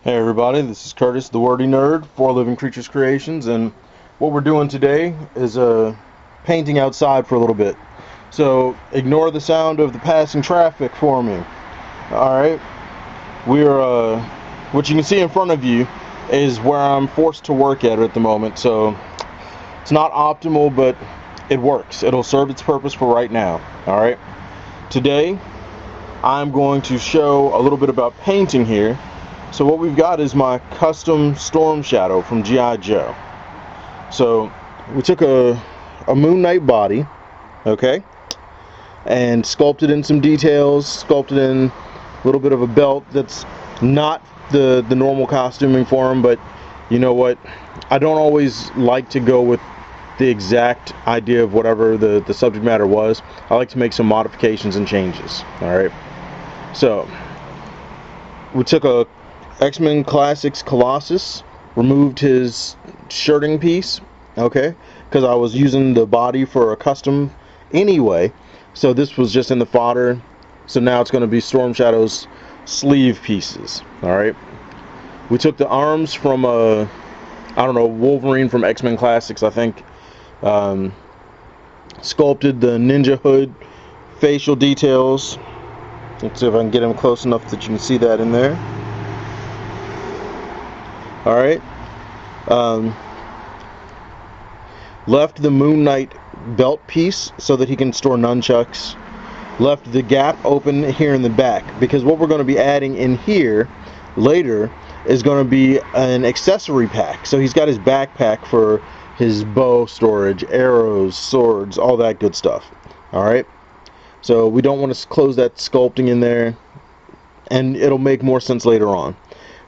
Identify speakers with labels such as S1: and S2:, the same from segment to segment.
S1: Hey everybody, this is Curtis, the Wordy Nerd, for Living Creatures Creations, and what we're doing today is painting outside for a little bit. So ignore the sound of the passing traffic for me. Alright, we're, what you can see in front of you is where I'm forced to work at the moment, so it's not optimal, but it works. It'll serve its purpose for right now. Alright, today I'm going to show a little bit about painting here. So what we've got is my custom Storm Shadow from G.I. Joe. So we took a Moon Knight body, okay, and sculpted in some details, sculpted in a little bit of a belt that's not the normal costuming for him, but you know what, I don't always like to go with the exact idea of whatever the subject matter was. I like to make some modifications and changes. Alright, so we took a X-Men Classics Colossus, removed his shirting piece, okay, because I was using the body for a custom anyway, so this was just in the fodder. So now it's going to be Storm Shadow's sleeve pieces. Alright, we took the arms from I don't know, Wolverine from X-Men Classics, I think, sculpted the ninja hood facial details. Let's see if I can get him close enough that you can see that in there. Alright, left the Moon Knight belt piece so that he can store nunchucks. Left the gap open here in the back, because what we're going to be adding in here later is going to be an accessory pack. So he's got his backpack for his bow storage, arrows, swords, all that good stuff. Alright, so we don't want to close that sculpting in there, and it'll make more sense later on.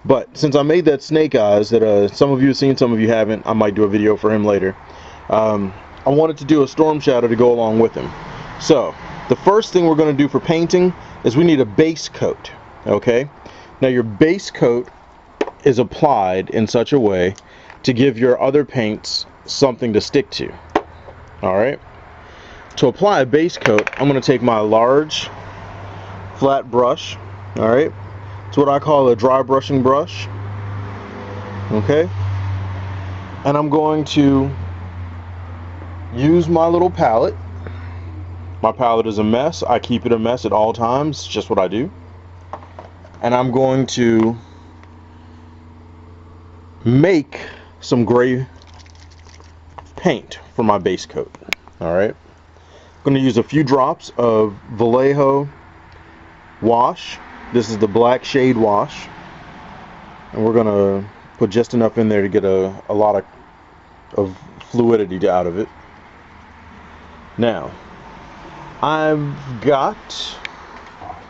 S1: But since I made that Snake Eyes that some of you have seen, some of you haven't, I might do a video for him later. I wanted to do a Storm Shadow to go along with him. So the first thing we're going to do for painting is we need a base coat. Okay, now your base coat is applied in such a way to give your other paints something to stick to. Alright, to apply a base coat, I'm going to take my large flat brush. Alright, it's what I call a dry brushing brush. Okay, and I'm going to use my little palette. My palette is a mess. I keep it a mess at all times. It's just what I do. And I'm going to make some gray paint for my base coat. Alright, I'm going to use a few drops of Vallejo wash. This is the black shade wash, and we're gonna put just enough in there to get a lot of fluidity out of it. Now I've got,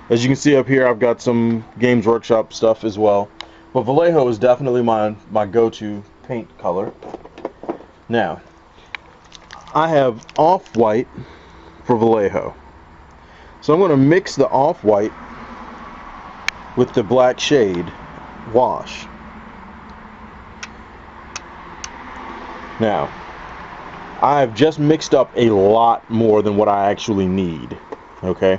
S1: as you can see up here, I've got some Games Workshop stuff as well, but Vallejo is definitely my go-to paint color. Now I have off-white for Vallejo, so I'm going to mix the off-white with the black shade wash. Now, I've just mixed up a lot more than what I actually need, okay?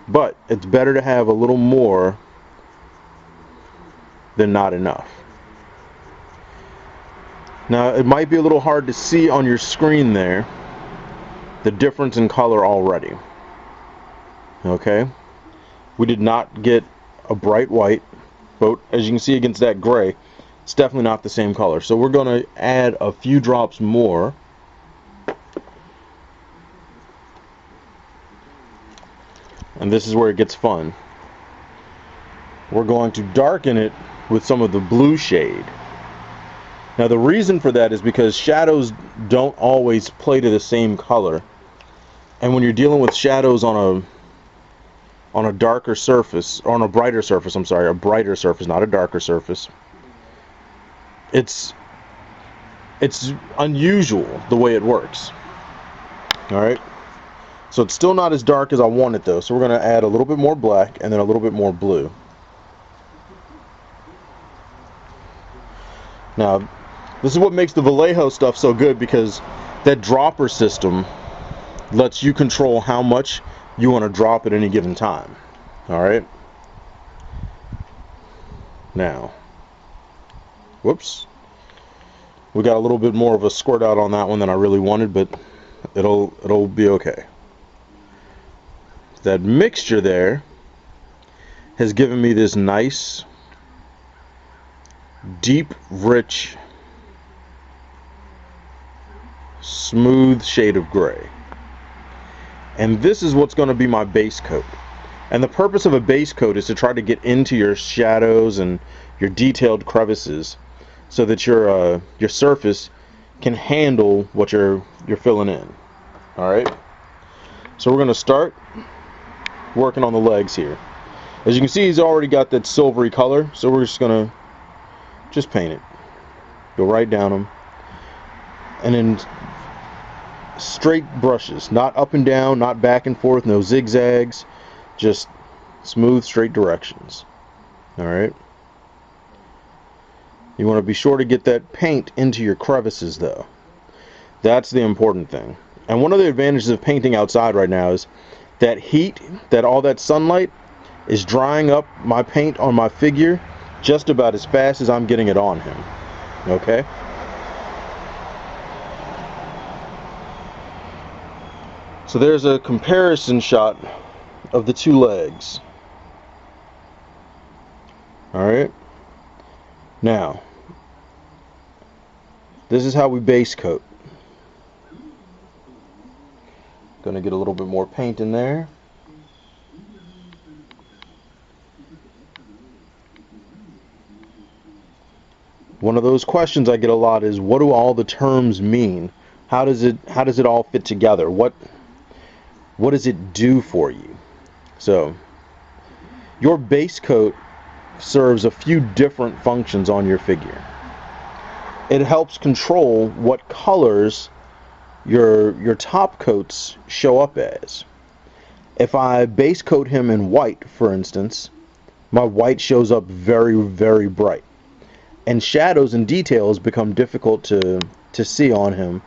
S1: But it's better to have a little more than not enough. Now, it might be a little hard to see on your screen there the difference in color already. Okay, we did not get a bright white, but as you can see against that gray, it's definitely not the same color. So we're going to add a few drops more. And this is where it gets fun. We're going to darken it with some of the blue shade. Now the reason for that is because shadows don't always play to the same color. And when you're dealing with shadows on a darker surface, or on a brighter surface, I'm sorry, a brighter surface, not a darker surface, it's unusual the way it works. Alright, so it's still not as dark as I want it though, so we're going to add a little bit more black and then a little bit more blue. Now this is what makes the Vallejo stuff so good, because that dropper system lets you control how much you want to drop at any given time. Alright, Now, whoops, we got a little bit more of a squirt out on that one than I really wanted, but it'll be okay. That mixture there has given me this nice, deep, rich, smooth shade of gray. And this is what's going to be my base coat. And the purpose of a base coat is to try to get into your shadows and your detailed crevices, so that your surface can handle what you're filling in. All right. So we're going to start working on the legs here. As you can see, he's already got that silvery color, so we're just going to paint it. Go right down them, and then straight brushes, not up and down, not back and forth, no zigzags, just smooth, straight directions. All right. You want to be sure to get that paint into your crevices, though. That's the important thing. And one of the advantages of painting outside right now is that heat, that all that sunlight is drying up my paint on my figure just about as fast as I'm getting it on him. Okay? So there's a comparison shot of the two legs. Alright? Now, this is how we base coat. Gonna get a little bit more paint in there. One of those questions I get a lot is, what do all the terms mean? How does it all fit together? What does it do for you? So, your base coat serves a few different functions on your figure. It helps control what colors your top coats show up as. If I base coat him in white, for instance, my white shows up very, very bright. And shadows and details become difficult to see on him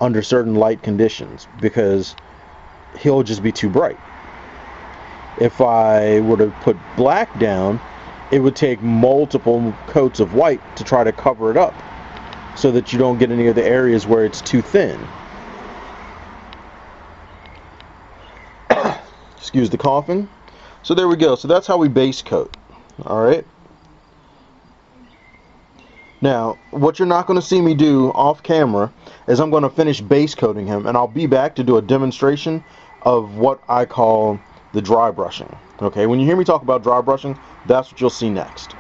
S1: under certain light conditions, because he'll just be too bright. If I were to put black down, it would take multiple coats of white to try to cover it up, so that you don't get any of the areas where it's too thin. Excuse the coughing. So there we go. So that's how we base coat. Alright. Now, what you're not going to see me do off camera is I'm going to finish base coating him, and I'll be back to do a demonstration of what I call the dry brushing. Okay, when you hear me talk about dry brushing, that's what you'll see next.